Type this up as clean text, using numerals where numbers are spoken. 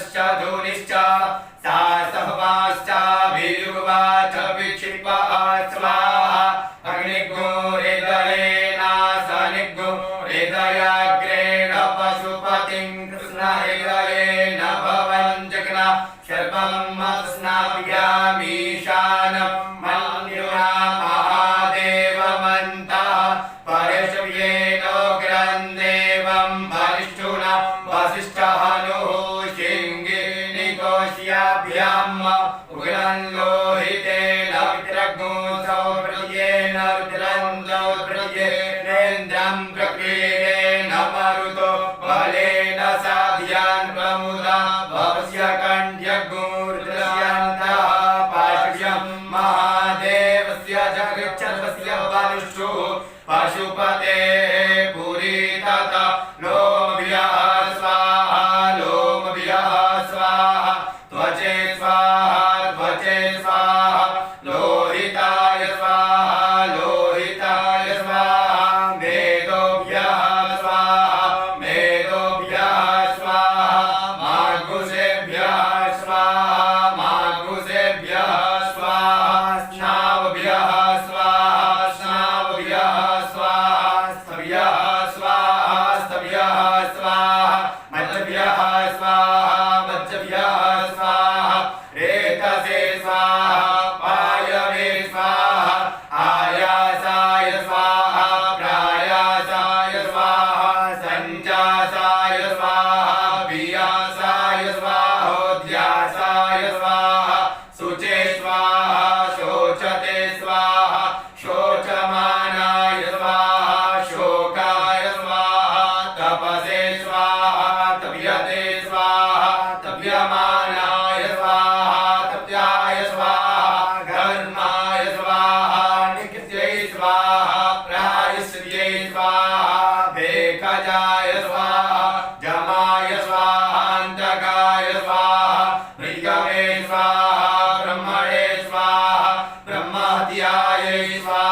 वृषश्च धूनिश्च सा सहवाश्चाभिरुवाच विक्षिपा स्वाहा अग्निग्नो हृदयेनासनिग्नो हृदयाग्रेण पशुपतिं कृष्णहृदयेन भवन् जग्ना सर्वं स्नाभ्यामीशानं मन्युना महादेवमन्तः परशव्येनोग्रं देवं वरिष्ठुना वसिष्ठहनुः शिङ्गिनिकोश्याभ्याम् उग्रं लोहितेन विद्रग्नो सौप्रत्येन रुद्रं सौप्रत्येनेन्द्रं प्रक्रियेण मरुतो बलेन साध्यान् प्रमुदा भवस्य कण्ठ्यगुरुद्रस्यन्तः पाशव्यं महादेवस्य जगच्छर्वस्य वरिष्ठो पशुपतेः पुरी तथा लोमभ्यः स्वाहा लोमभ्यः स्वाहा त्वचे स्वाहा त्वचे स्वाहा लोहिताय स्वाहा लोहिताय स्वाहा मेदोभ्यः स्वाहा मेदोभ्यः स्वाहा मार्गुषेभ्यः स्वाहा मार्गुषेभ्यः स्वाहा स्नावभ्यः स्वाहा स्नावभ्यः स्वाहा स्तभ्यः स्वाहा स्तभ्यः स्वाहा मध्यभ्यः स्वाहा मध्यभ्यः स्वाहा रेतसे स्वाहा पायवे स्वाहा आयासाय स्वाहा प्रायासाय स्वाहा सञ्जासाय स्वाहा वियासाय स्वाहोध्यासाय स्वाहा शुचे स्वाहा शोचते स्वाहा शोचमानाय स्वाहा शोकाय स्वाहा तपसे स्वाहा तप्यते स्वाहा तप्यमानाय स्वाहा तप्याय स्वाहा धर्माय स्वाहा निकृत्यै स्वाहा प्रायश्चित्यै स्वाहा भेषजाय स्वाहा जमाय स्वाहान्तकाय स्वाहा मृगवे स्वाहा ब्रह्मणे स्वाहा ब्रह्महत्यायै स्वाहा